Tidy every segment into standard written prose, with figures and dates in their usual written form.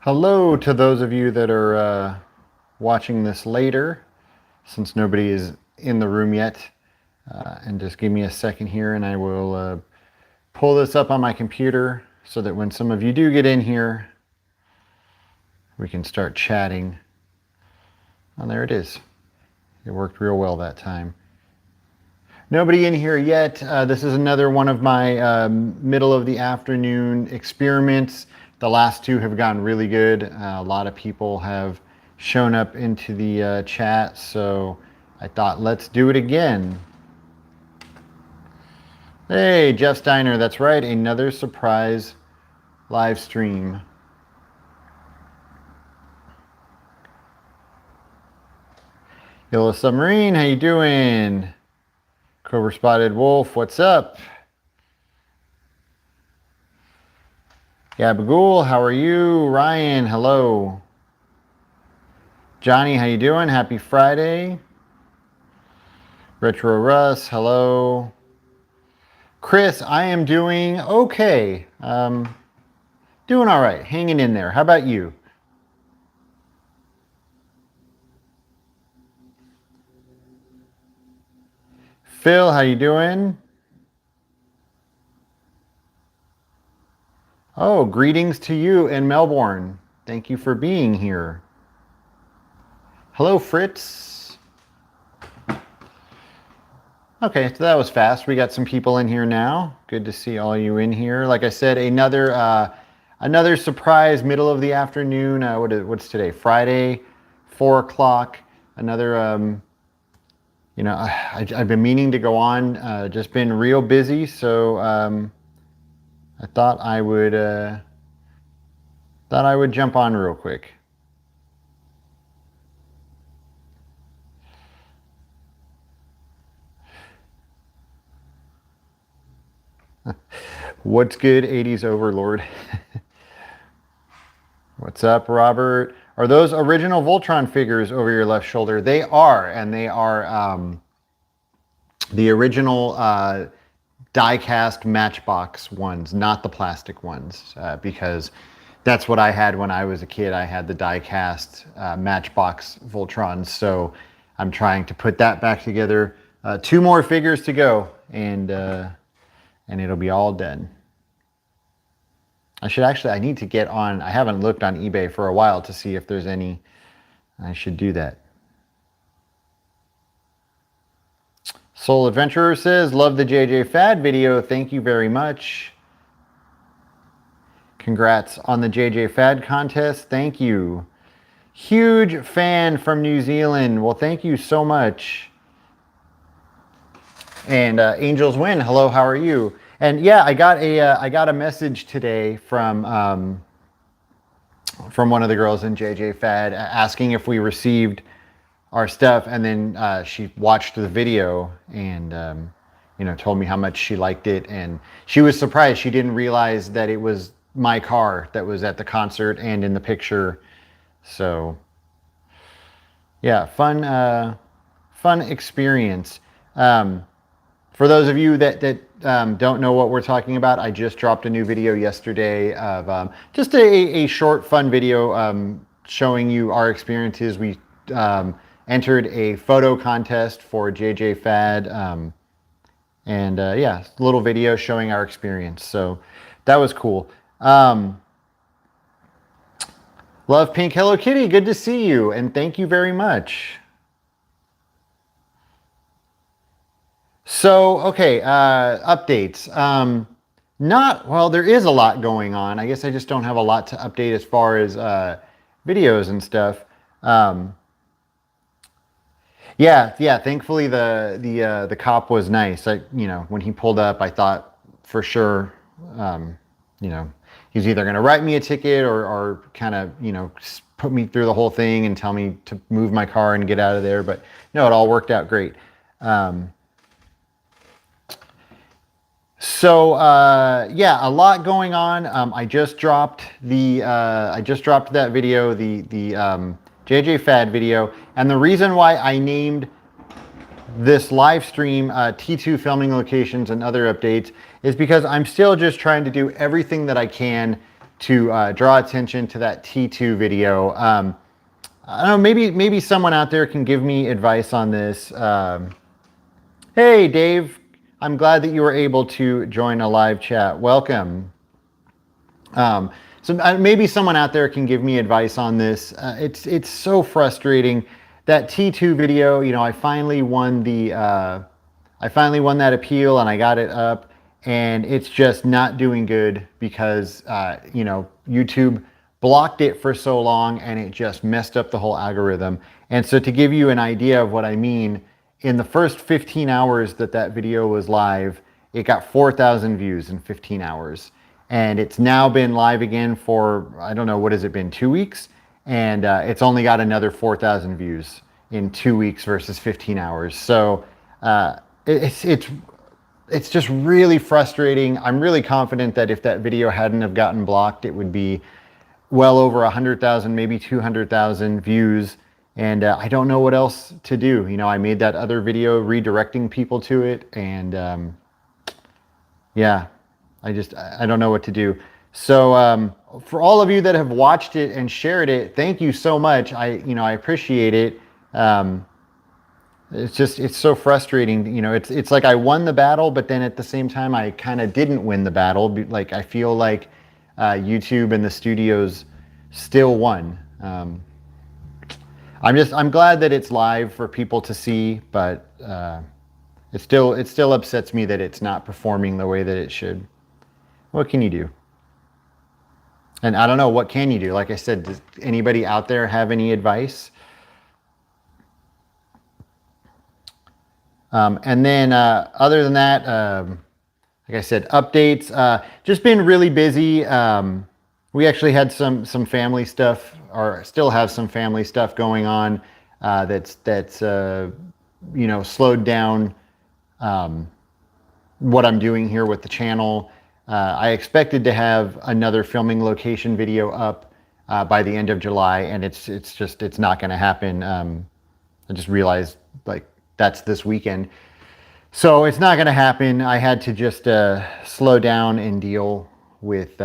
Hello to those of you that are watching this later, since nobody is in the room yet. And just give me a second here and I will pull this up on my computer so that when some of you do get in here, we can start chatting. Oh, there it is. It worked real well that time. Nobody in here yet. This is another one of my middle of the afternoon experiments. The last two have gone really good. A lot of people have shown up into the chat, so I thought let's do it again. Hey, Jeff Steiner, that's right, another surprise live stream. Yellow Submarine, how you doing? Cobra Spotted Wolf, what's up? Gabagool, how are you? Ryan, hello. Johnny, how you doing? Happy Friday. Retro Russ, hello. Chris, I am doing okay. Doing all right, hanging in there. How about you? Phil, how you doing? Oh, greetings to you in Melbourne. Thank you for being here. Hello, Fritz. Okay, so that was fast. We got some people in here now. Good to see all you in here. Like I said, another surprise middle of the afternoon. What's today? Friday, 4 o'clock. Another, I've been meaning to go on. Just been real busy, so I thought I would jump on real quick. What's good, 80s overlord? What's up, Robert? Are those original Voltron figures over your left shoulder? They are, and they are the original die-cast Matchbox ones, not the plastic ones, because that's what I had when I was a kid. I had the die-cast Matchbox Voltrons, so I'm trying to put that back together. 2 more figures to go, and it'll be all done. I need to get on, I haven't looked on eBay for a while to see if there's any. I should do that. Soul Adventurer says, love the JJ Fad video. Thank you very much. Congrats on the JJ Fad contest. Thank you. Huge fan from New Zealand. Well, thank you so much. And Angels Win. Hello, how are you? And yeah, I got a message today from one of the girls in JJ Fad asking if we received our stuff, and then she watched the video and told me how much she liked it, and she was surprised. She didn't realize that it was my car that was at the concert and in the picture. So yeah, fun experience. For those of you that don't know what we're talking about, I just dropped a new video yesterday of just a short, fun video showing you our experiences. We entered a photo contest for JJ Fad, and yeah, a little video showing our experience. So that was cool. Love Pink Hello Kitty, good to see you, and thank you very much. So, okay, updates. Well, there is a lot going on. I guess I just don't have a lot to update as far as videos and stuff. Yeah. Thankfully, the cop was nice. When he pulled up, I thought for sure, he's either going to write me a ticket or kind of, put me through the whole thing and tell me to move my car and get out of there. But no, it all worked out great. Yeah, a lot going on. I just dropped that video, the JJ Fad video, and the reason why I named this live stream T2 filming locations and other updates is because I'm still just trying to do everything that I can to draw attention to that T2 video. I don't know, maybe someone out there can give me advice on this. Hey, Dave, I'm glad that you were able to join a live chat. Welcome. So maybe someone out there can give me advice on this. It's so frustrating. That T2 video, you know, I finally won that appeal and I got it up, and it's just not doing good because, you know, YouTube blocked it for so long and it just messed up the whole algorithm. And so to give you an idea of what I mean, in the first 15 hours that video was live, it got 4,000 views in 15 hours. And it's now been live again for, I don't know, what has it been, 2 weeks? And it's only got another 4,000 views in 2 weeks versus 15 hours. So it's just really frustrating. I'm really confident that if that video hadn't have gotten blocked, it would be well over 100,000, maybe 200,000 views. And I don't know what else to do. You know, I made that other video redirecting people to it, and yeah, I don't know what to do. So for all of you that have watched it and shared it, thank you so much. I appreciate it. It's so frustrating. You know, it's like I won the battle, but then at the same time, I kind of didn't win the battle. Like, I feel like YouTube and the studios still won. I'm glad that it's live for people to see, but it still upsets me that it's not performing the way that it should. What can you do? And I don't know, what can you do? Like I said, does anybody out there have any advice? And then other than that, like I said, updates. Just been really busy. We actually had some family stuff, or still have some family stuff going on that's you know, slowed down what I'm doing here with the channel. I expected to have another filming location video up by the end of July, and it's not going to happen. I just realized, like, that's this weekend, so it's not going to happen. I had to just slow down and deal with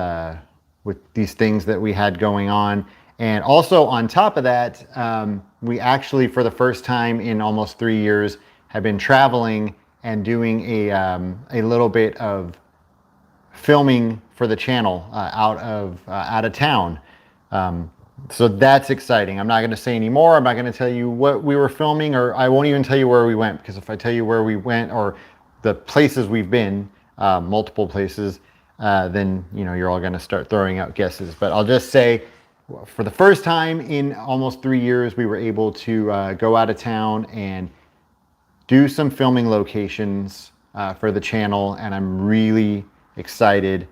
these things that we had going on. And also on top of that, we actually, for the first time in almost 3 years, have been traveling and doing a little bit of filming for the channel out of town. So that's exciting. I'm not going to say any more. I'm not going to tell you what we were filming, or I won't even tell you where we went, because if I tell you where we went or the places we've been, multiple places, then, you know, you're all going to start throwing out guesses. But I'll just say, for the first time in almost 3 years, we were able to go out of town and do some filming locations for the channel, and I'm really excited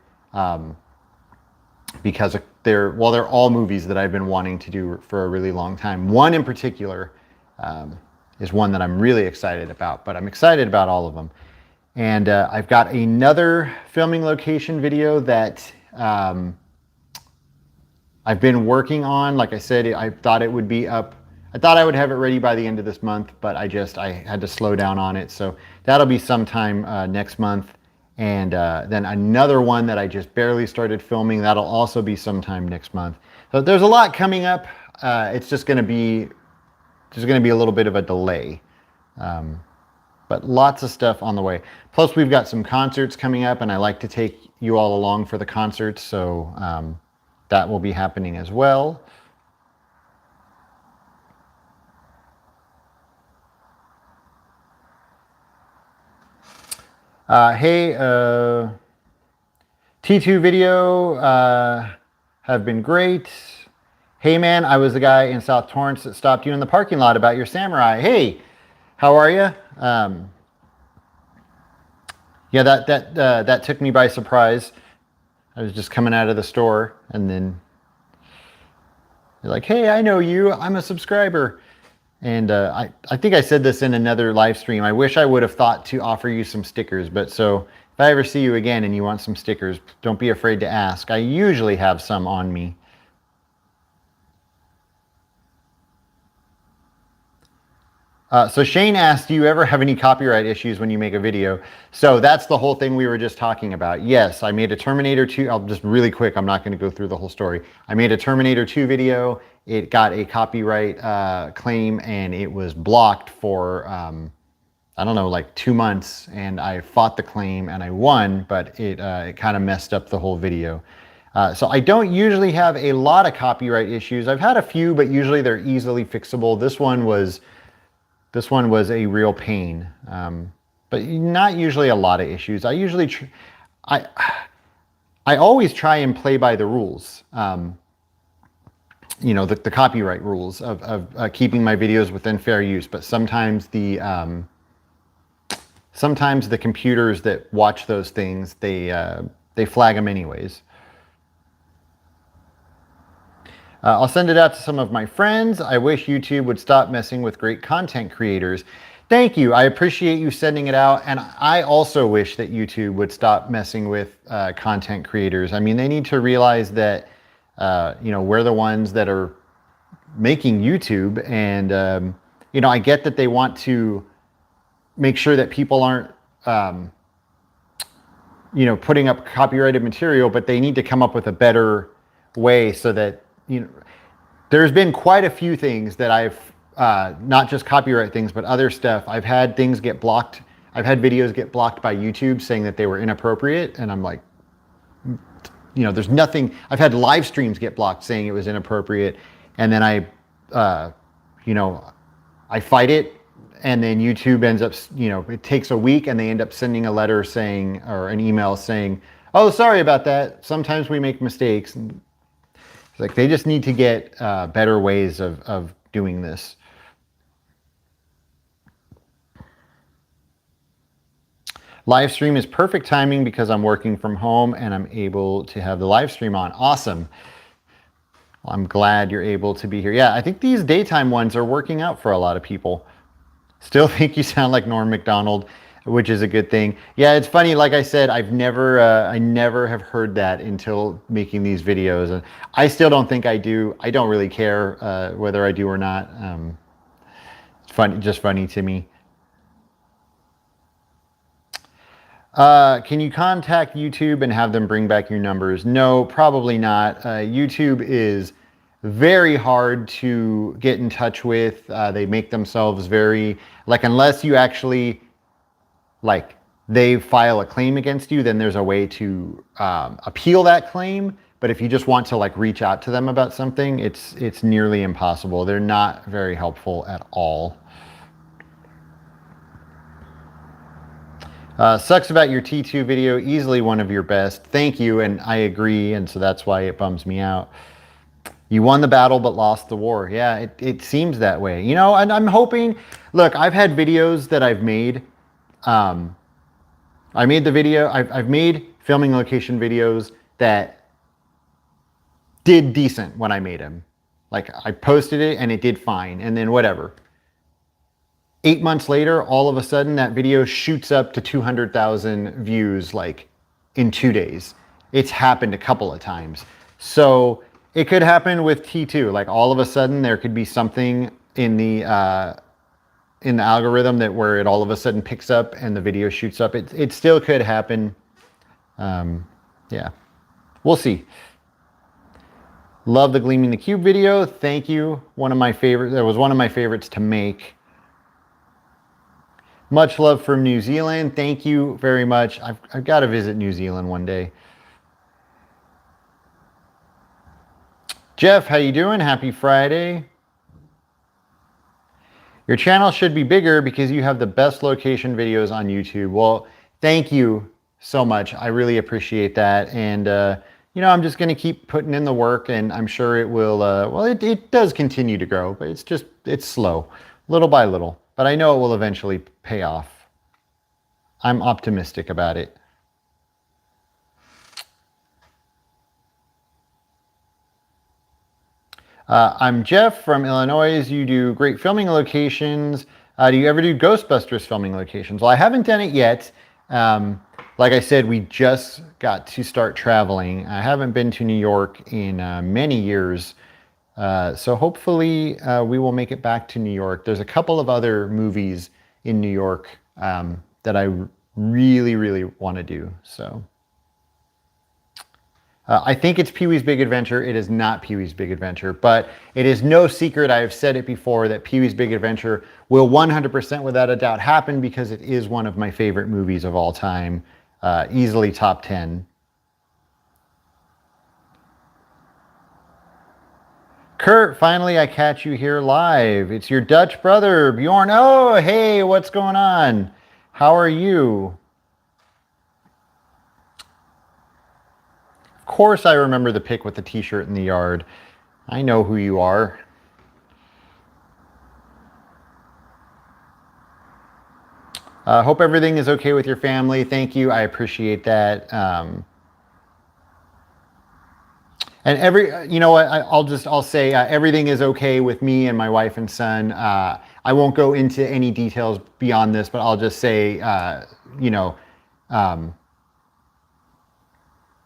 because they're all movies that I've been wanting to do for a really long time. One in particular is one that I'm really excited about, but I'm excited about all of them. And I've got another filming location video that I've been working on. Like I said, I thought it would be up. I thought I would have it ready by the end of this month, but I had to slow down on it. So that'll be sometime next month. And then another one that I just barely started filming, that'll also be sometime next month. So there's a lot coming up. It's just going to be a little bit of a delay. But lots of stuff on the way. Plus, we've got some concerts coming up, and I like to take you all along for the concerts. So that will be happening as well. Hey, T2 video have been great. Hey man, I was the guy in South Torrance that stopped you in the parking lot about your samurai. Hey, how are you? Yeah, that took me by surprise. I was just coming out of the store, and then you're like, hey, I know you. I'm a subscriber. And I think I said this in another live stream. I wish I would have thought to offer you some stickers. But so if I ever see you again and you want some stickers, don't be afraid to ask. I usually have some on me. So Shane asked, do you ever have any copyright issues when you make a video? So that's the whole thing we were just talking about. Yes, I made a Terminator 2. I'll just really quick, I'm not going to go through the whole story. I made a Terminator 2 video. It got a copyright claim and it was blocked for, I don't know, like 2 months. And I fought the claim and I won, but it kind of messed up the whole video. So I don't usually have a lot of copyright issues. I've had a few, but usually they're easily fixable. This one was a real pain, but not usually a lot of issues. I usually, I always try and play by the rules, you know, the copyright rules of keeping my videos within fair use. But sometimes the computers that watch those things, they flag them anyways. I'll send it out to some of my friends. I wish YouTube would stop messing with great content creators. Thank you. I appreciate you sending it out. And I also wish that YouTube would stop messing with content creators. I mean, they need to realize that, you know, we're the ones that are making YouTube. And, you know, I get that they want to make sure that people aren't, you know, putting up copyrighted material, but they need to come up with a better way so that, you know, there's been quite a few things that I've, not just copyright things, but other stuff. I've had things get blocked. I've had videos get blocked by YouTube saying that they were inappropriate. And I'm like, you know, there's nothing. I've had live streams get blocked saying it was inappropriate. And then you know, I fight it. And then YouTube ends up, you know, it takes a week and they end up sending a letter saying, or an email saying, oh, sorry about that. Sometimes we make mistakes. And like, they just need to get better ways of doing this. Live stream is perfect timing because I'm working from home and I'm able to have the live stream on. Awesome. Well, I'm glad you're able to be here. Yeah, I think these daytime ones are working out for a lot of people. Still think you sound like Norm Macdonald, which is a good thing. Yeah, it's funny. Like I said, I never have heard that until making these videos. And I still don't think I do. I don't really care whether I do or not. It's fun, just funny to me. Can you contact YouTube and have them bring back your numbers? No, probably not. YouTube is very hard to get in touch with. They make themselves very, like, unless you actually, like, they file a claim against you, then there's a way to appeal that claim. But if you just want to, like, reach out to them about something, it's nearly impossible. They're not very helpful at all. Sucks about your T2 video, easily one of your best. Thank you, and I agree, and so that's why it bums me out. You won the battle but lost the war. Yeah, it seems that way. You know, and I'm hoping, look, I've had videos that I've made. I made the video, I've made filming location videos that did decent when I made them. Like, I posted it and it did fine, and then whatever. 8 months later, all of a sudden that video shoots up to 200,000 views, like, in 2 days. It's happened a couple of times. So it could happen with T2. Like, all of a sudden there could be something in the algorithm that where it all of a sudden picks up and the video shoots up. It still could happen. Yeah, we'll see. Love the Gleaming the Cube video. Thank you. One of my favorites. That was one of my favorites to make. Much love from New Zealand. Thank you very much. I've got to visit New Zealand one day. Jeff, how you doing? Happy Friday. Your channel should be bigger because you have the best location videos on YouTube. Well, thank you so much. I really appreciate that. And, you know, I'm just going to keep putting in the work, and I'm sure it will, well, it does continue to grow, but it's slow, little by little. But I know it will eventually pay off. I'm optimistic about it. I'm Jeff from Illinois. You do great filming locations. Do you ever do Ghostbusters filming locations? Well, I haven't done it yet. Like I said, we just got to start traveling. I haven't been to New York in many years. So hopefully we will make it back to New York. There's a couple of other movies in New York that I really, really want to do. So I think it's Pee-wee's Big Adventure. It is not Pee-wee's Big Adventure, but it is no secret, I have said it before, that Pee-wee's Big Adventure will 100% without a doubt happen because it is one of my favorite movies of all time. Easily top 10. Kurt, finally I catch you here live. It's your Dutch brother, Bjorn. Oh, hey, what's going on? How are you? Of course I remember the pic with the t-shirt in the yard. I know who you are. Hope everything is okay with your family. Thank you. I appreciate that. And you know what? I'll say everything is okay with me and my wife and son. I won't go into any details beyond this, but I'll just say, you know,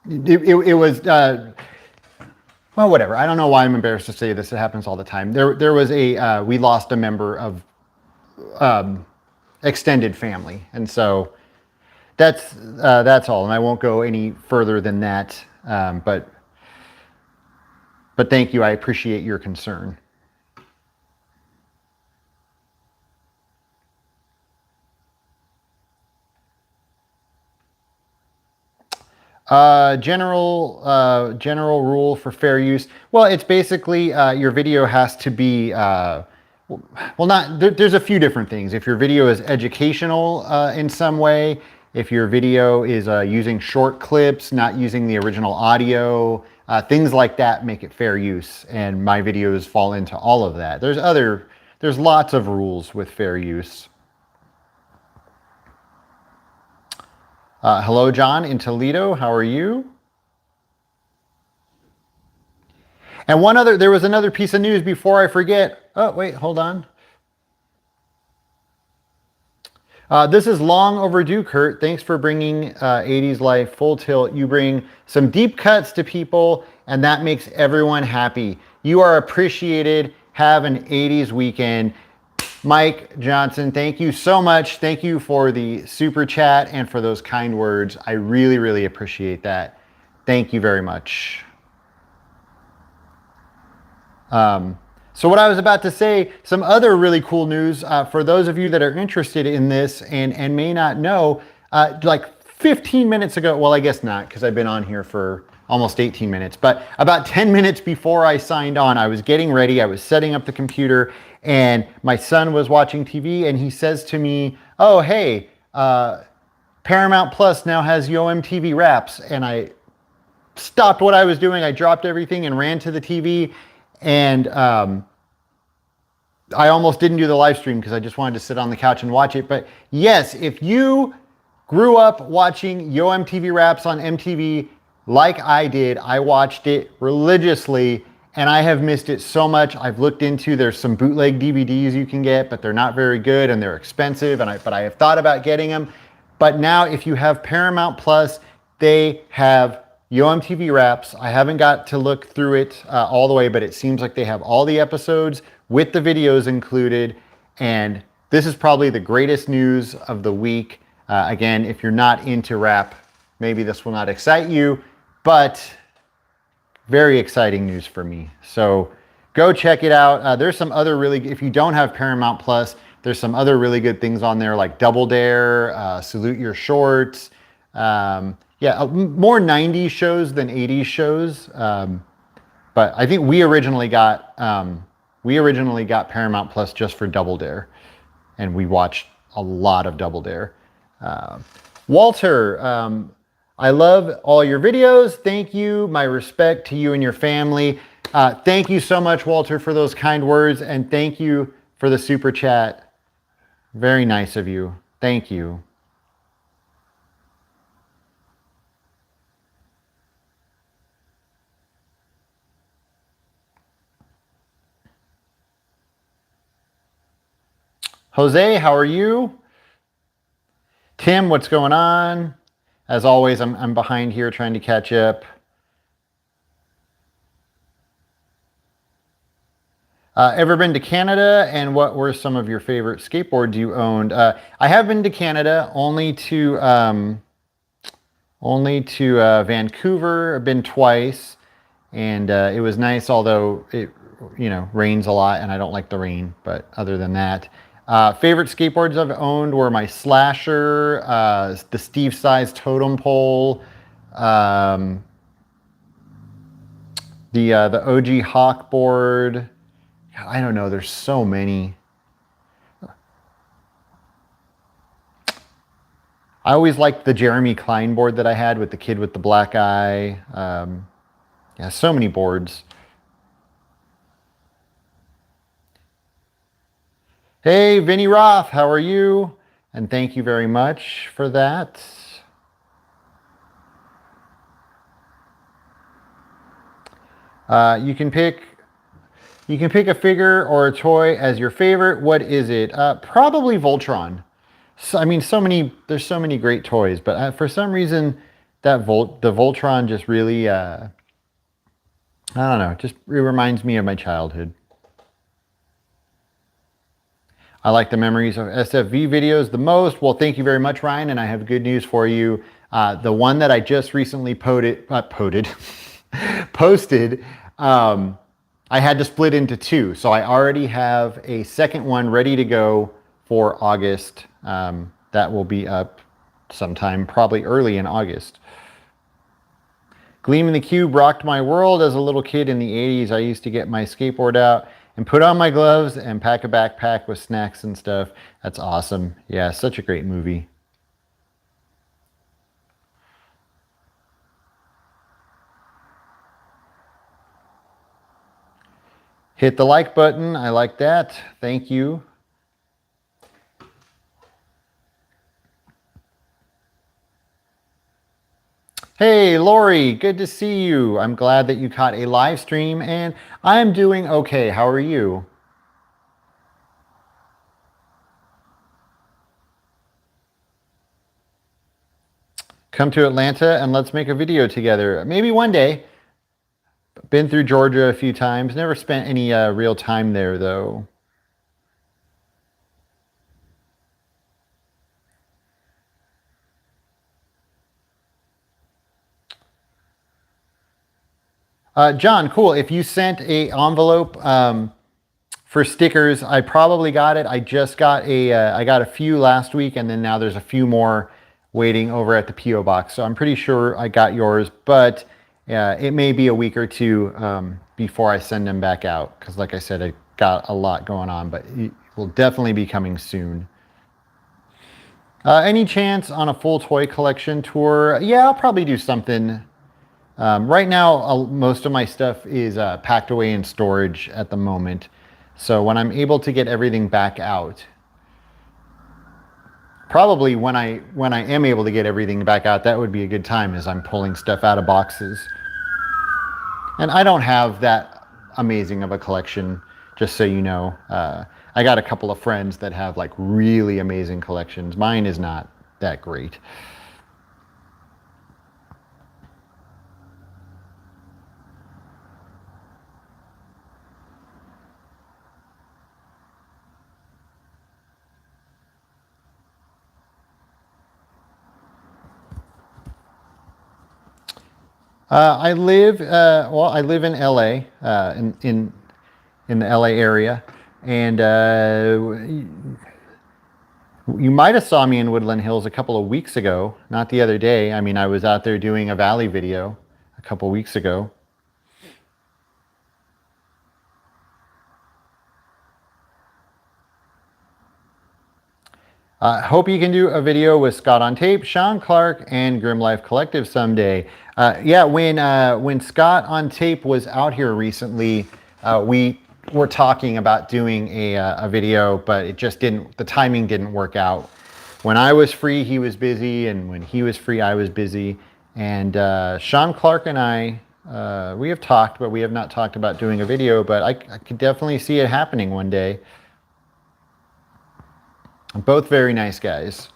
it was, well, whatever. I don't know why I'm embarrassed to say this. It happens all the time. There was we lost a member of extended family, and so that's all. And I won't go any further than that. But thank you. I appreciate your concern. General rule for fair use. Well, it's basically your video has to be well, there's a few different things. If your video is educational in some way, if your video is using short clips, not using the original audio, things like that make it fair use. And my videos fall into all of that. There's lots of rules with fair use. Hello, John in Toledo. How are you? And there was another piece of news before I forget. Oh, wait, hold on. This is long overdue, Kurt. Thanks for bringing 80s life full tilt. You bring some deep cuts to people, and that makes everyone happy. You are appreciated. Have an 80s weekend. Mike Johnson, thank you so much. Thank you for the super chat and for those kind words. I really, really appreciate that. Thank you very much. So what I was about to say, some other really cool news for those of you that are interested in this and may not know, like 15 minutes ago, well, I guess not, because I've been on here for almost 18 minutes, but about 10 minutes before I signed on, I was getting ready, I was setting up the computer, and my son was watching TV, and he says to me, oh, hey, Paramount Plus now has Yo MTV Raps, and I stopped what I was doing, I dropped everything and ran to the TV, and I almost didn't do the live stream because I just wanted to sit on the couch and watch it. But yes, if you grew up watching Yo MTV Raps on MTV like I did, I watched it religiously and I have missed it so much. I've looked into, there's some bootleg DVDs you can get, but they're not very good and they're expensive. But I have thought about getting them. But now if you have Paramount Plus, they have Yo MTV Raps. I haven't got to look through it all the way, but it seems like they have all the episodes with the videos included. And this is probably the greatest news of the week. Again, if you're not into rap, maybe this will not excite you, but very exciting news for me. So go check it out. There's some other if you don't have Paramount Plus, there's some other really good things on there like Double Dare, Salute Your Shorts. Yeah, more 90s shows than 80s shows. But I think we originally got Paramount Plus just for Double Dare. And we watched a lot of Double Dare. Walter, I love all your videos. Thank you. My respect to you and your family. Thank you so much, Walter, for those kind words. And thank you for the super chat. Very nice of you. Thank you. Jose, how are you? Tim, what's going on? As always, I'm behind here trying to catch up. Ever been to Canada, and what were some of your favorite skateboards you owned? I have been to Canada, only to Vancouver. I've been twice, and it was nice, although it rains a lot, and I don't like the rain. But other than that, favorite skateboards I've owned were my Slasher, the Steve Size Totem Pole, um, the OG Hawk board. I don't know. There's so many. I always liked the Jeremy Klein board that I had with the kid with the black eye. Yeah, so many boards. Hey, Vinny Roth, how are you? And thank you very much for that. You can pick a figure or a toy as your favorite. What is it? Probably Voltron. So, I mean, there's so many great toys, but for some reason, the Voltron just really, I don't know, just it reminds me of my childhood. I like the memories of SFV videos the most. Well, thank you very much, Ryan, and I have good news for you. The one that I just recently posted, I had to split into two. So I already have a second one ready to go for August. That will be up sometime probably early in August. Gleam in the Cube rocked my world as a little kid in the 80s. I used to get my skateboard out and put on my gloves and pack a backpack with snacks and stuff. That's awesome. Yeah, such a great movie. Hit the like button. I like that. Thank you. Hey, Lori, good to see you. I'm glad that you caught a live stream, and I'm doing okay. How are you? Come to Atlanta and let's make a video together. Maybe one day. Been through Georgia a few times. Never spent any real time there, though. John, cool. If you sent a envelope for stickers, I probably got it. I just got I got a few last week, and then now there's a few more waiting over at the PO box. So I'm pretty sure I got yours, but it may be a week or two before I send them back out. Because like I said, I got a lot going on, but it will definitely be coming soon. Any chance on a full toy collection tour? Yeah, I'll probably do something. Right now, most of my stuff is packed away in storage at the moment. So when I'm able to get everything back out, probably when I am able to get everything back out, that would be a good time as I'm pulling stuff out of boxes. And I don't have that amazing of a collection, just so you know. I got a couple of friends that have like really amazing collections. Mine is not that great. I live I live in LA, in the LA area, and you might have saw me in Woodland Hills a couple of weeks ago, not the other day. I mean, I was out there doing a Valley video a couple of weeks ago. Hope you can do a video with Scott on Tape, Sean Clark, and Grim Life Collective someday. Yeah, when Scott on Tape was out here recently, we were talking about doing a video, but it just didn't. The timing didn't work out. When I was free, he was busy, and when he was free, I was busy. And Sean Clark and I, we have talked, but we have not talked about doing a video. But I could definitely see it happening one day. Both very nice guys.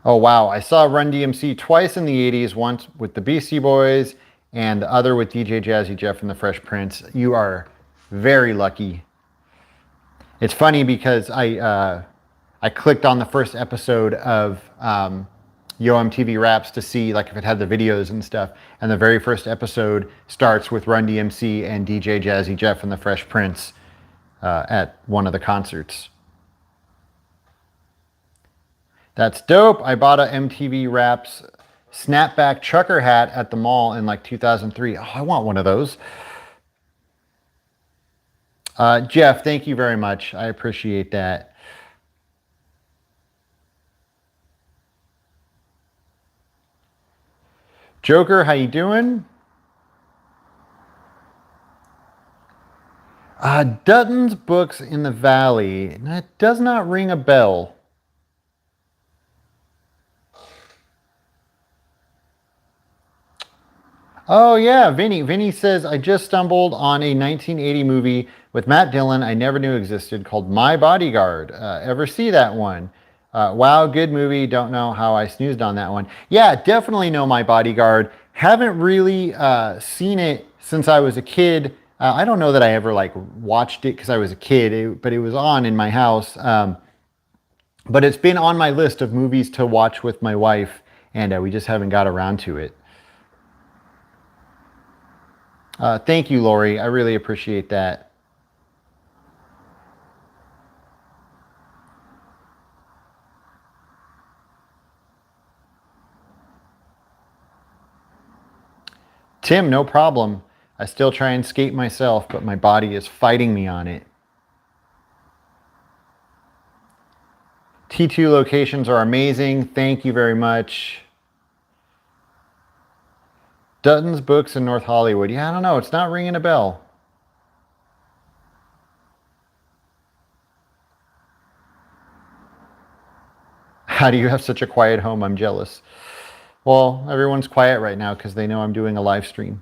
Oh wow, I saw Run DMC twice in the 80s, once with the Beastie Boys and the other with DJ Jazzy Jeff and the Fresh Prince. You are very lucky. It's funny because I clicked on the first episode of Yo MTV Raps to see like if it had the videos and stuff, and the very first episode starts with Run DMC and DJ Jazzy Jeff and the Fresh Prince at one of the concerts. That's dope. I bought a MTV Raps snapback trucker hat at the mall in like 2003. Oh, I want one of those. Jeff, thank you very much. I appreciate that. Joker, how you doing? Dutton's Books in the Valley. That does not ring a bell. Oh yeah, Vinny. Vinny says, I just stumbled on a 1980 movie with Matt Dillon I never knew existed called My Bodyguard. Ever see that one? Wow, good movie. Don't know how I snoozed on that one. Yeah, definitely know My Bodyguard. Haven't really seen it since I was a kid. I don't know that I ever like watched it because I was a kid, but it was on in my house. But it's been on my list of movies to watch with my wife, and we just haven't got around to it. Thank you, Lori. I really appreciate that. Tim, no problem. I still try and skate myself, but my body is fighting me on it. T2 locations are amazing. Thank you very much. Dutton's Books in North Hollywood. Yeah, I don't know. It's not ringing a bell. How do you have such a quiet home? I'm jealous. Well, everyone's quiet right now because they know I'm doing a live stream.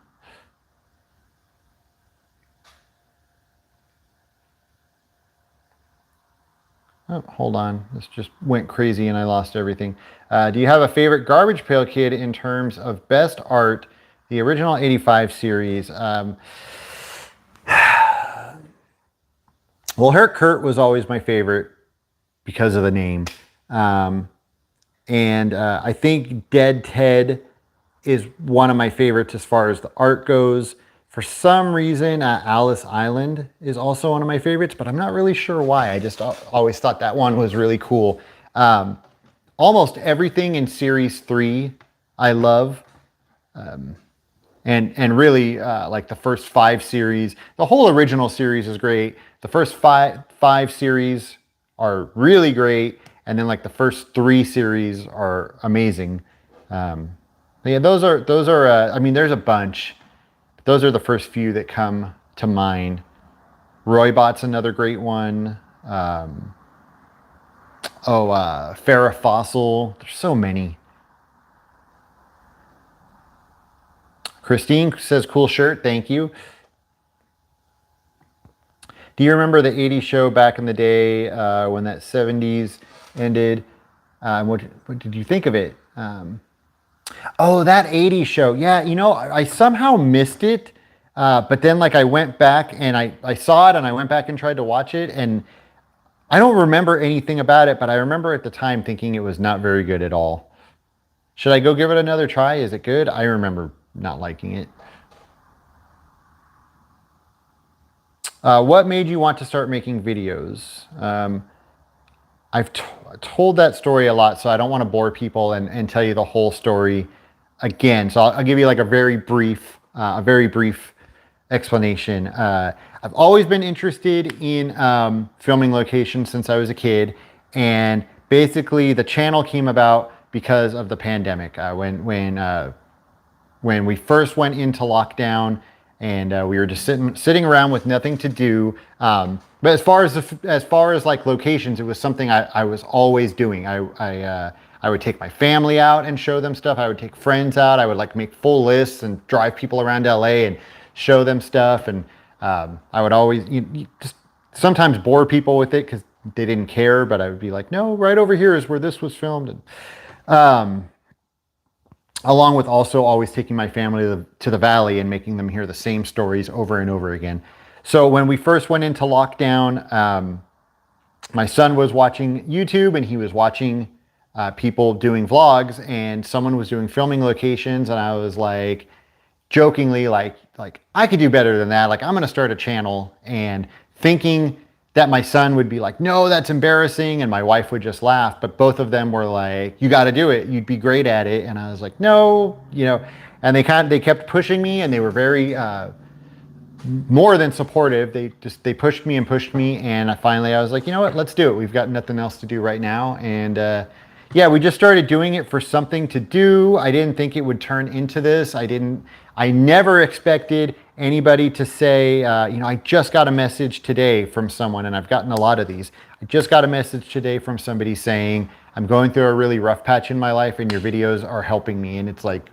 Oh, hold on. This just went crazy and I lost everything. Do you have a favorite Garbage Pail Kid in terms of best art? The original 85 series. Well, Herc Kurt was always my favorite because of the name. And I think Dead Ted is one of my favorites as far as the art goes. For some reason, Alice Island is also one of my favorites, but I'm not really sure why. I just always thought that one was really cool. Almost everything in Series 3 I love. And really, like the first 5 series, the whole original series is great. The first five series are really great. And then like the first 3 series are amazing. Yeah, those are, I mean, there's a bunch. Those are the first few that come to mind. Roybot's another great one. Farrah Fossil. There's so many. Christine says, cool shirt. Thank you. Do you remember the 80s show back in the day when that 70s ended? What did you think of it? Oh, that 80s show. Yeah, you know, I somehow missed it. But then like I went back and I saw it and I went back and tried to watch it. And I don't remember anything about it, but I remember at the time thinking it was not very good at all. Should I go give it another try? Is it good? I remember not liking it. What made you want to start making videos? I've told that story a lot, so I don't want to bore people and tell you the whole story again. So I'll give you like a very brief explanation. I've always been interested in filming locations since I was a kid, and basically the channel came about because of the pandemic. When we first went into lockdown, and we were just sitting around with nothing to do. But as far as like locations, it was something I was always doing. I would take my family out and show them stuff. I would take friends out. I would like make full lists and drive people around LA and show them stuff. And I would always just sometimes bore people with it because they didn't care. But I would be like, no, right over here is where this was filmed. And along with also always taking my family to the valley and making them hear the same stories over and over again. So when we first went into lockdown, my son was watching YouTube and he was watching people doing vlogs, and someone was doing filming locations, and I was like, jokingly, like I could do better than that. Like, I'm going to start a channel, and thinking that my son would be like, no, that's embarrassing, and my wife would just laugh. But both of them were like, you got to do it. You'd be great at it. And I was like, no, and they kept pushing me, and they were very more than supportive. They pushed me, and I was like, you know what, let's do it. We've got nothing else to do right now, and yeah, we just started doing it for something to do. I didn't think it would turn into this. I never expected anybody to say, I just got a message today from someone, and I've gotten a lot of these. I just got a message today from somebody saying, I'm going through a really rough patch in my life, and your videos are helping me. And it's like,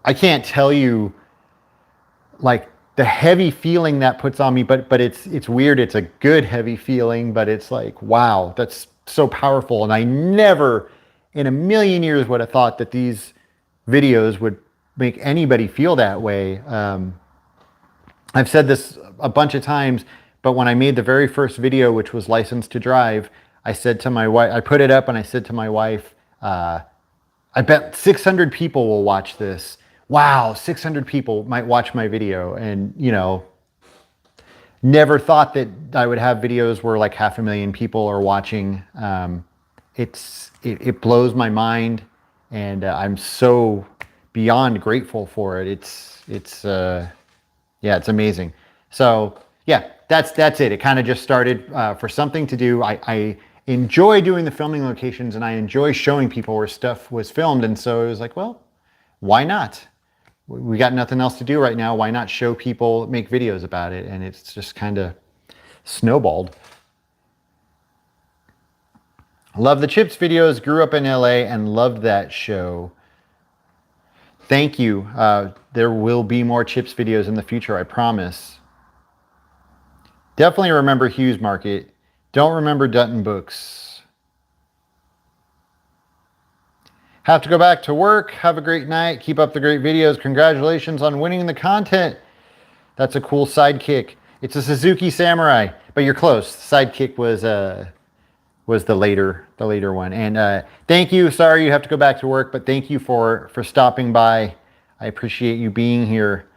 I can't tell you like the heavy feeling that puts on me, but it's weird. It's a good heavy feeling, but it's like, wow, that's so powerful. And I never in a million years would have thought that these videos would make anybody feel that way. I've said this a bunch of times, but when I made the very first video, which was Licensed to Drive, I said to my wife, I put it up and I said to my wife, I bet 600 people will watch this. Wow, 600 people might watch my video. And, never thought that I would have videos where like 500,000 people are watching. It blows my mind, and I'm so beyond grateful for it. Yeah, it's amazing. So yeah, that's it. It kind of just started for something to do. I enjoy doing the filming locations, and I enjoy showing people where stuff was filmed. And so it was like, well, why not? We got nothing else to do right now. Why not show people, make videos about it? And it's just kind of snowballed. Love the Chips videos. Grew up in LA and loved that show. Thank you. There will be more Chips videos in the future, I promise. Definitely remember Hughes Market. Don't remember Dutton Books. Have to go back to work. Have a great night. Keep up the great videos. Congratulations on winning the content. That's a cool sidekick. It's a Suzuki Samurai, but you're close. Sidekick was the later one. And thank you. Sorry you have to go back to work, but thank you for stopping by. I appreciate you being here.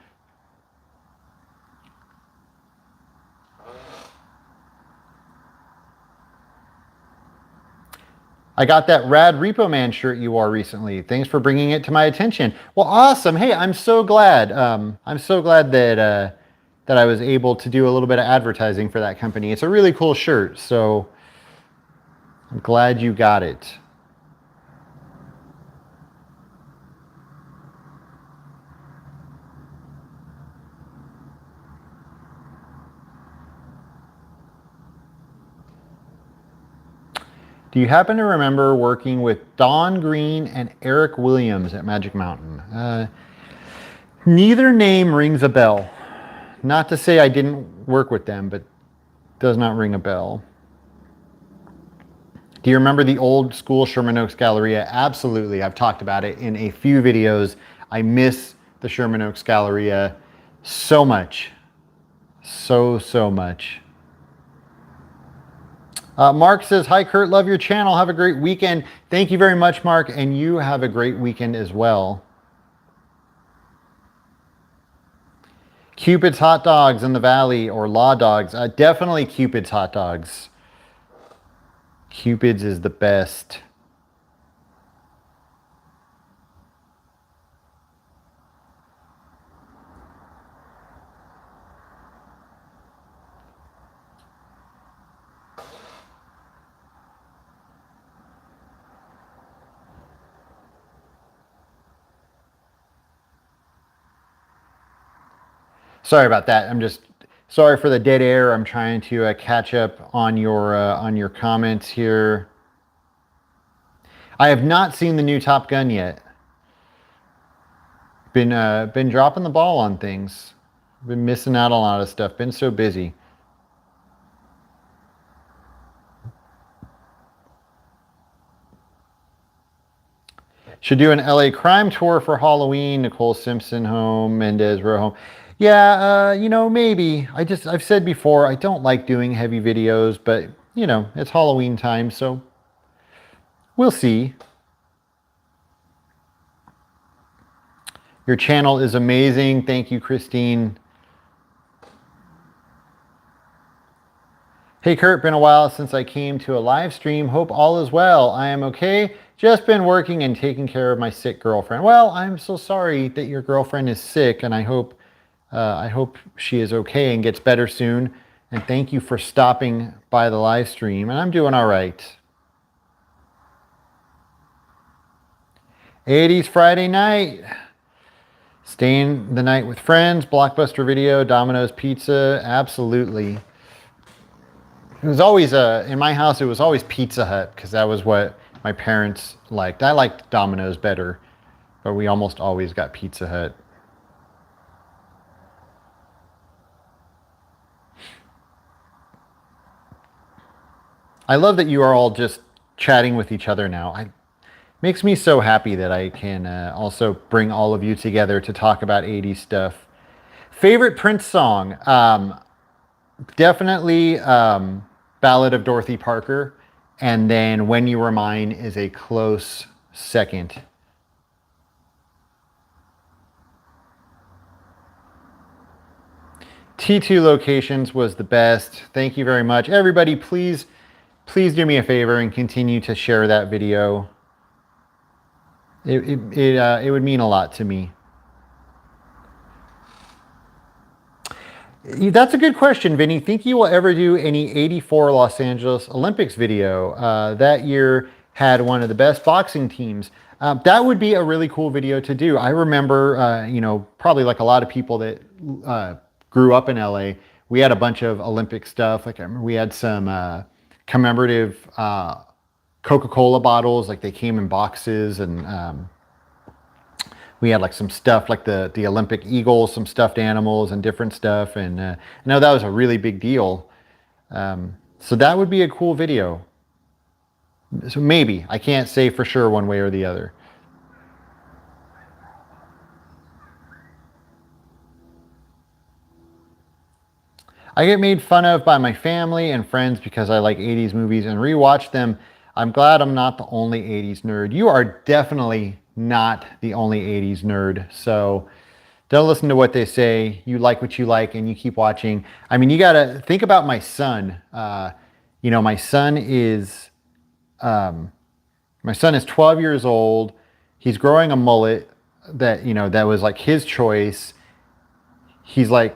I got that rad Repo Man shirt you wore recently. Thanks for bringing it to my attention. Well, awesome. Hey, I'm so glad. I'm so glad that I was able to do a little bit of advertising for that company. It's a really cool shirt, so I'm glad you got it. Do you happen to remember working with Don Green and Eric Williams at Magic Mountain? Neither name rings a bell. Not to say I didn't work with them, but does not ring a bell. Do you remember the old school Sherman Oaks Galleria? Absolutely. I've talked about it in a few videos. I miss the Sherman Oaks Galleria so much. So much. Mark says, hi Kurt, love your channel. Have a great weekend. Thank you very much, Mark, and you have a great weekend as well. Cupid's Hot Dogs in the Valley, or Law Dogs. Definitely Cupid's Hot Dogs. Cupid's is the best. Sorry about that. I'm just sorry for the dead air. I'm trying to catch up on your comments here. I have not seen the new Top Gun yet. Been dropping the ball on things. Been missing out on a lot of stuff. Been so busy. Should do an LA crime tour for Halloween. Nicole Simpson home, Mendez Row home. Yeah, maybe. I've said before, I don't like doing heavy videos, but it's Halloween time, so we'll see. Your channel is amazing. Thank you, Christine. Hey Kurt, been a while since I came to a live stream. Hope all is well. I am okay. Just been working and taking care of my sick girlfriend. Well, I'm so sorry that your girlfriend is sick, and I hope she is okay and gets better soon. And thank you for stopping by the live stream. And I'm doing all right. 80s Friday night. Staying the night with friends, Blockbuster Video, Domino's Pizza. Absolutely. It was always, in my house, it was always Pizza Hut because that was what my parents liked. I liked Domino's better, but we almost always got Pizza Hut. I love that you are all just chatting with each other now. It makes me so happy that I can also bring all of you together to talk about 80s stuff. Favorite Prince song? Definitely Ballad of Dorothy Parker, and then When You Were Mine is a close second. T2 Locations was the best. Thank you very much. Everybody, please do me a favor and continue to share that video. It would mean a lot to me. That's a good question, Vinny. Think you will ever do any 84 Los Angeles Olympics video? That year had one of the best boxing teams. That would be a really cool video to do. I remember, probably like a lot of people that grew up in LA, we had a bunch of Olympic stuff. Like I remember we had some commemorative Coca-Cola bottles, like they came in boxes, and we had like some stuff like the Olympic Eagles, some stuffed animals and different stuff. And I know that was a really big deal. So that would be a cool video. So maybe, I can't say for sure one way or the other. I get made fun of by my family and friends because I like 80s movies and rewatch them. I'm glad I'm not the only 80s nerd. You are definitely not the only 80s nerd. So don't listen to what they say. You like what you like and you keep watching. I mean, you got to think about my son. My son is 12 years old. He's growing a mullet that was like his choice. He's like,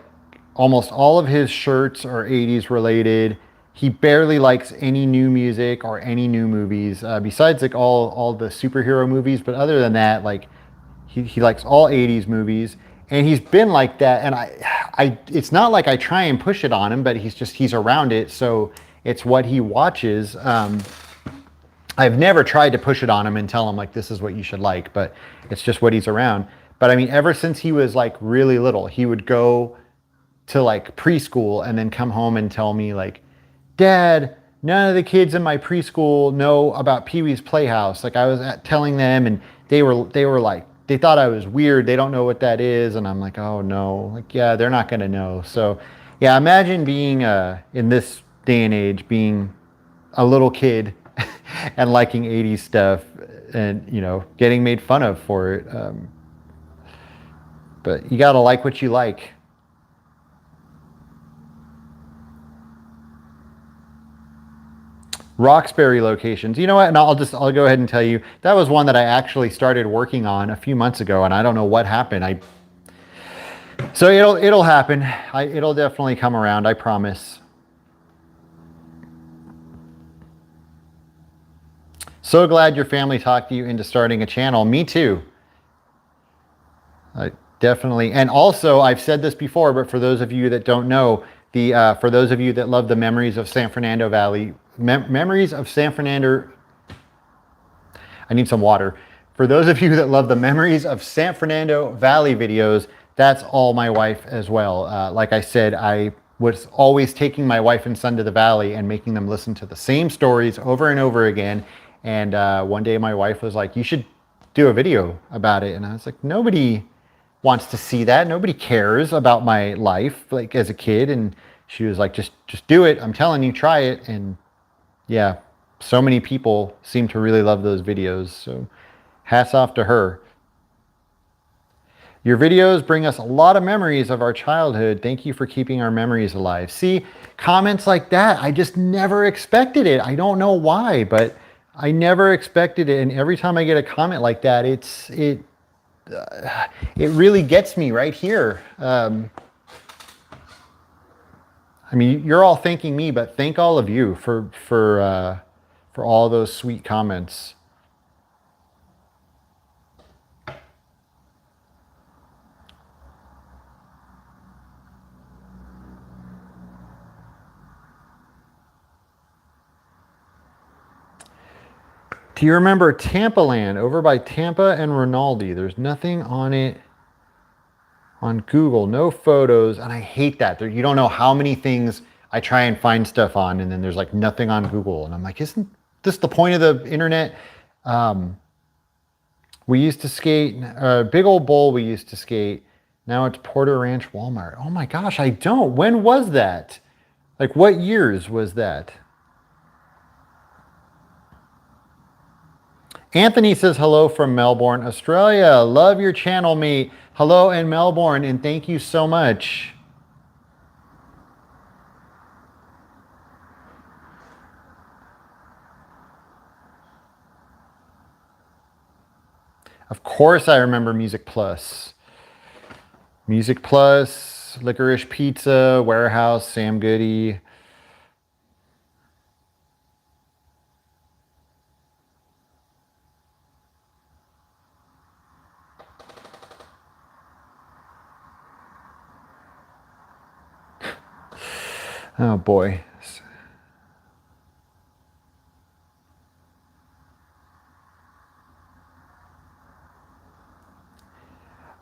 almost all of his shirts are 80s related. He barely likes any new music or any new movies, besides like all the superhero movies. But other than that, like he likes all 80s movies, and he's been like that. And I it's not like I try and push it on him, but he's around it, so it's what he watches. I've never tried to push it on him and tell him like this is what you should like, but it's just what he's around. But I mean, ever since he was like really little, he would go to like preschool and then come home and tell me like, Dad, none of the kids in my preschool know about Pee-wee's Playhouse. Like I was telling them, and they were like, they thought I was weird. They don't know what that is. And I'm like, oh no, like, yeah, they're not going to know. So yeah, imagine being in this day and age, being a little kid and liking 80s stuff and, getting made fun of for it. But you got to like what you like. Roxbury Locations. You know what? And I'll go ahead and tell you, that was one that I actually started working on a few months ago, and I don't know what happened. So it'll happen. It'll definitely come around, I promise. So glad your family talked you into starting a channel. Me too. Definitely. And also, I've said this before, but for those of you that don't know, for those of you that love the Memories of San Fernando Valley, Memories of San Fernando, I need some water. For those of you that love the Memories of San Fernando Valley videos, that's all my wife as well. Like I said, I was always taking my wife and son to the valley and making them listen to the same stories over and over again. And one day my wife was like, you should do a video about it. And I was like, nobody wants to see that. Nobody cares about my life, like as a kid. And she was like, just do it. I'm telling you, try it. And yeah, so many people seem to really love those videos. So hats off to her. Your videos bring us a lot of memories of our childhood. Thank you for keeping our memories alive. See, comments like that, I just never expected it. I don't know why, but I never expected it. And every time I get a comment like that, it really gets me right here. I mean, you're all thanking me, but thank all of you for all those sweet comments. Do you remember Tampa Land over by Tampa and Rinaldi? There's nothing on it on Google, no photos, and I hate that. You don't know how many things I try and find stuff on, and then there's like nothing on Google, and I'm like, isn't this the point of the internet? We used to skate, Big Old Bowl we used to skate. Now it's Porter Ranch Walmart. Oh my gosh, I don't. When was that? Like what years was that? Anthony says hello from Melbourne, Australia. Love your channel, mate. Hello in Melbourne, and thank you so much. Of course I remember Music Plus. Music Plus, Licorice Pizza, Warehouse, Sam Goody. Oh boy.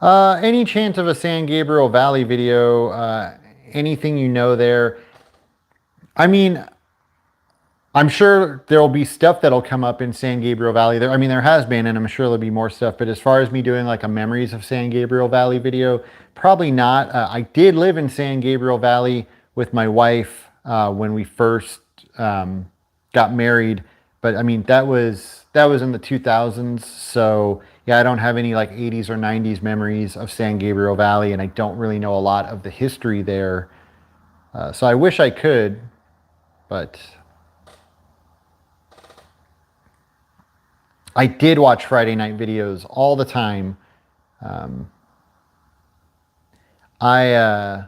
Any chance of a San Gabriel Valley video? Anything you know there? I mean, I'm sure there'll be stuff that'll come up in San Gabriel Valley. I mean, there has been, and I'm sure there'll be more stuff. But as far as me doing like a Memories of San Gabriel Valley video, probably not. I did live in San Gabriel Valley with my wife when we first got married. But I mean, that was in the 2000s. So yeah, I don't have any like 80s or 90s memories of San Gabriel Valley, and I don't really know a lot of the history there. So I wish I could, but I did watch Friday night videos all the time. I,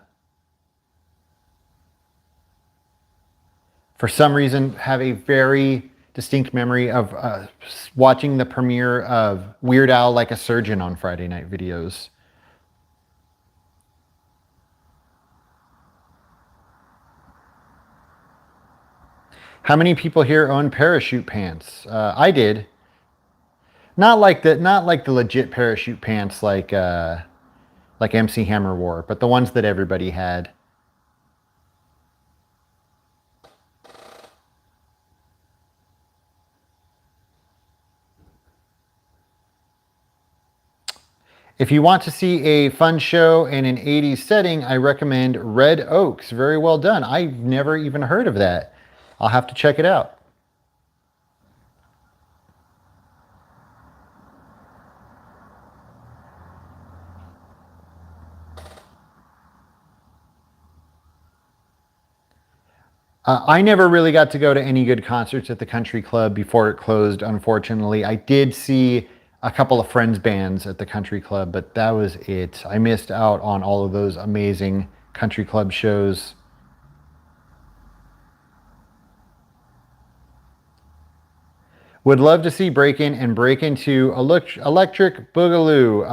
for some reason, have a very distinct memory of watching the premiere of Weird Al Like a Surgeon on Friday night videos. How many people here own parachute pants? I did. Not like the legit parachute pants like MC Hammer wore, but the ones that everybody had. If you want to see a fun show in an 80s setting, I recommend Red Oaks. Very well done. I've never even heard of that. I'll have to check it out. I never really got to go to any good concerts at the country club before it closed, unfortunately. I did see a couple of friends' bands at the country club, but that was it. I missed out on all of those amazing country club shows. Would love to see Break-In and Break Into Electric Boogaloo.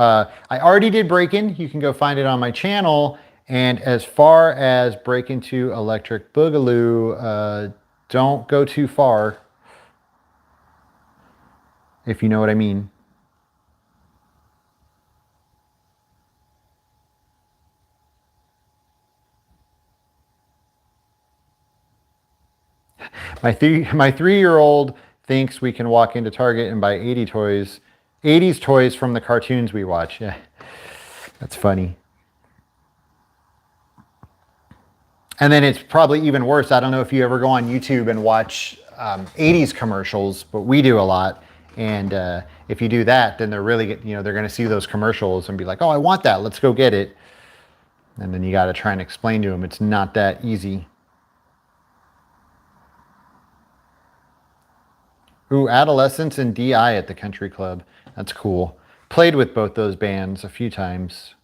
I already did Break-In. You can go find it on my channel. And as far as Break Into Electric Boogaloo, don't go too far, if you know what I mean. My 3-year-old thinks we can walk into Target and buy 80 toys 80s toys from the cartoons we watch. Yeah, that's funny. And then it's probably even worse. I don't know if you ever go on YouTube and watch 80s commercials, but we do a lot. And if you do that, then they're really, they're going to see those commercials and be like, oh, I want that. Let's go get it. And then you got to try and explain to them it's not that easy. Ooh, Adolescence and DI at the country club. That's cool. Played with both those bands a few times.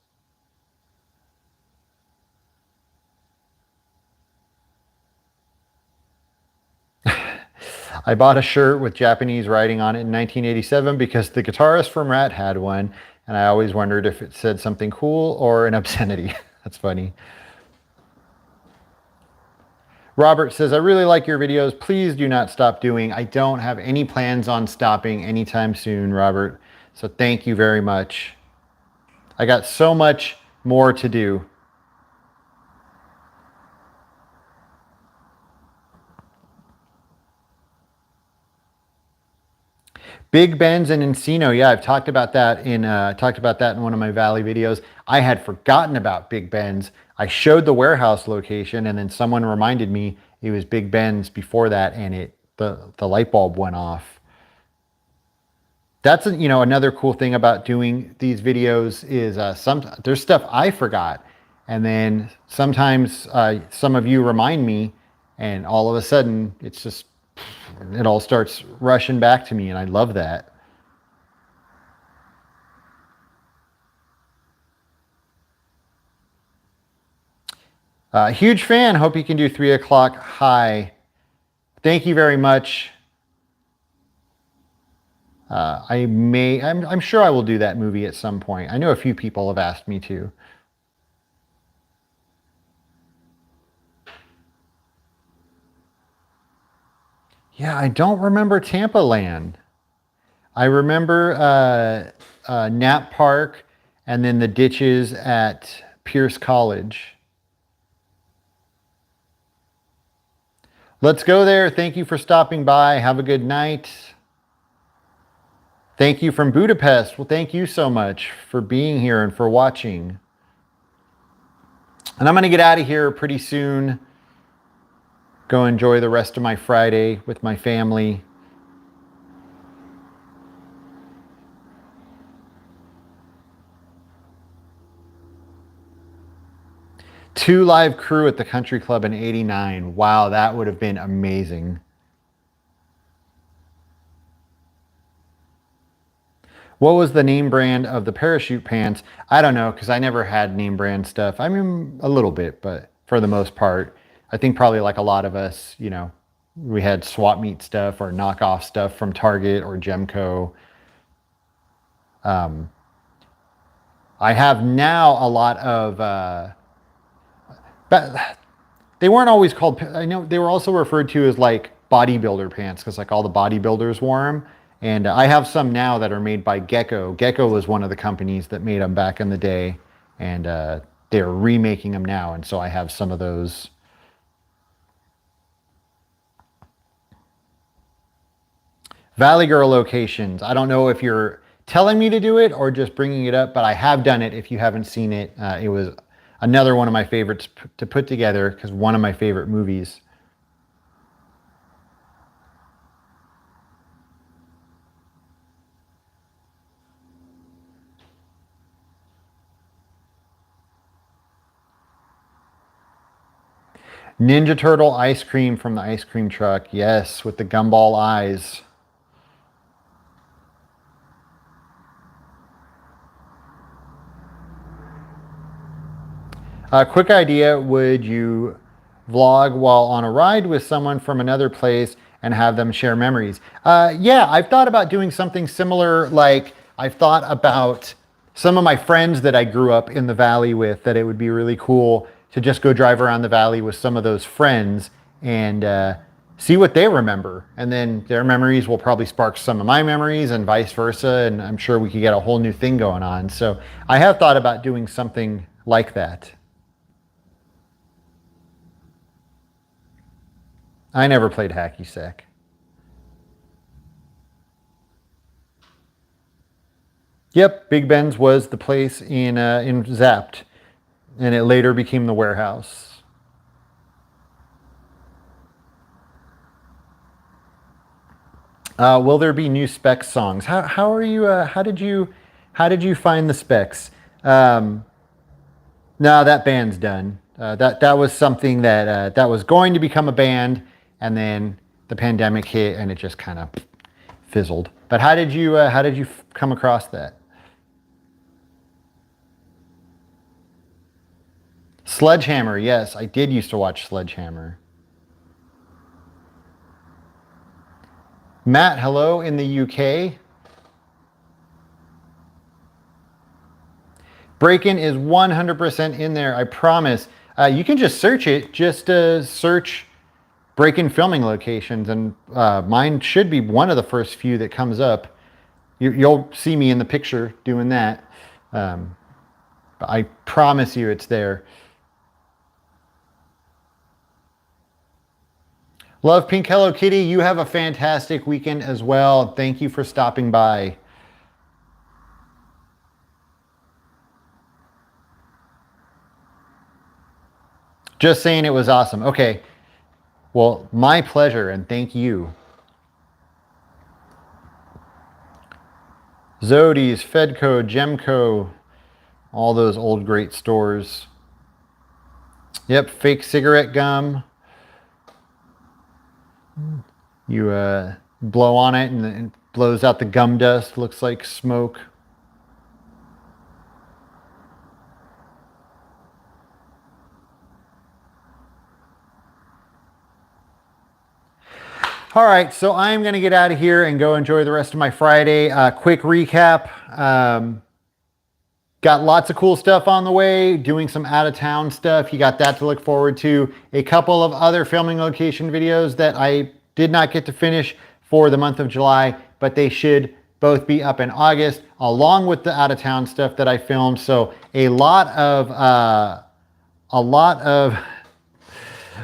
I bought a shirt with Japanese writing on it in 1987 because the guitarist from Rat had one, and I always wondered if it said something cool or an obscenity. That's funny. Robert says, I really like your videos. Please do not stop doing. I don't have any plans on stopping anytime soon, Robert. So thank you very much. I got so much more to do. Big Ben's in Encino. Yeah, I've talked about that in one of my Valley videos. I had forgotten about Big Ben's. I showed the warehouse location, and then someone reminded me it was Big Ben's before that, and the light bulb went off. That's another cool thing about doing these videos is there's stuff I forgot, and then sometimes some of you remind me, and all of a sudden it all starts rushing back to me, and I love that. Huge fan. Hope you can do 3 o'clock high. Thank you very much. I'm sure I will do that movie at some point. I know a few people have asked me to. Yeah, I don't remember Tampa Land. I remember Knapp Park and then the ditches at Pierce College. Let's go there. Thank you for stopping by. Have a good night. Thank you from Budapest. Well, thank you so much for being here and for watching. And I'm going to get out of here pretty soon. Go enjoy the rest of my Friday with my family. Two live crew at the country club in '89. Wow, that would have been amazing. What was the name brand of the parachute pants? I don't know, because I never had name brand stuff. I mean, a little bit, but for the most part, I think probably like a lot of us, we had swap meet stuff or knockoff stuff from Target or Gemco. I have now a lot of, but they weren't always called, I know they were also referred to as like bodybuilder pants because like all the bodybuilders wore them. And I have some now that are made by Gecko. Gecko was one of the companies that made them back in the day. And they're remaking them now. And so I have some of those. Valley Girl locations. I don't know if you're telling me to do it or just bringing it up, but I have done it if you haven't seen it. It was another one of my favorites to put together because one of my favorite movies. Ninja Turtle ice cream from the ice cream truck. Yes, with the gumball eyes. Quick idea, would you vlog while on a ride with someone from another place and have them share memories? Yeah, I've thought about doing something similar. Like I've thought about some of my friends that I grew up in the valley with, that it would be really cool to just go drive around the valley with some of those friends and see what they remember. And then their memories will probably spark some of my memories and vice versa. And I'm sure we could get a whole new thing going on. So I have thought about doing something like that. I never played hacky sack. Yep, Big Ben's was the place in Zapped, and it later became the warehouse. Will there be new Specs songs? How are you? How did you find the Specs? No, that band's done. That was something that was going to become a band, and then the pandemic hit, and it just kind of fizzled. But how did you come across that? Sledgehammer, yes, I did used to watch Sledgehammer. Matt, hello in the UK. Break-In is 100% in there, I promise. You can just search it. Just search Break-In filming locations, and mine should be one of the first few that comes up. You'll see me in the picture doing that. I promise you it's there. Love Pink Hello Kitty. You have a fantastic weekend as well. Thank you for stopping by. Just saying it was awesome. Okay. Well, my pleasure, and thank you. Zodi's, Fedco, Gemco, all those old great stores. Yep, fake cigarette gum. You blow on it and it blows out the gum dust. Looks like smoke. All right, so I'm going to get out of here and go enjoy the rest of my Friday. Quick recap. Got lots of cool stuff on the way, doing some out-of-town stuff. You got that to look forward to. A couple of other filming location videos that I did not get to finish for the month of July, but they should both be up in August, along with the out-of-town stuff that I filmed. So a lot of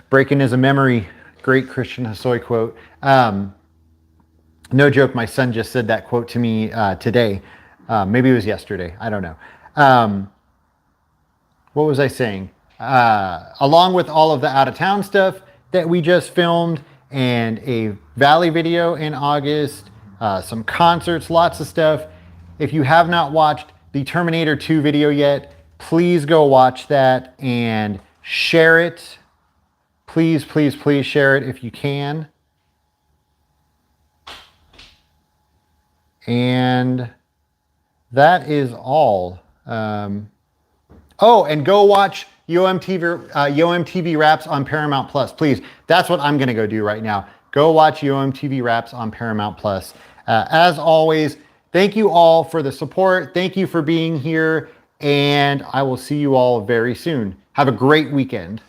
Break-In is a memory. Great Christian Hosoi quote. No joke, my son just said that quote to me today. Maybe it was yesterday. I don't know. What was I saying? Along with all of the out-of-town stuff that we just filmed, and a Valley video in August, some concerts, lots of stuff. If you have not watched the Terminator 2 video yet, please go watch that and share it. Please, please, please share it if you can. And that is all. Oh, and go watch MTV Raps on Paramount Plus, please. That's what I'm going to go do right now. Go watch MTV Raps on Paramount Plus. As always, thank you all for the support. Thank you for being here, and I will see you all very soon. Have a great weekend.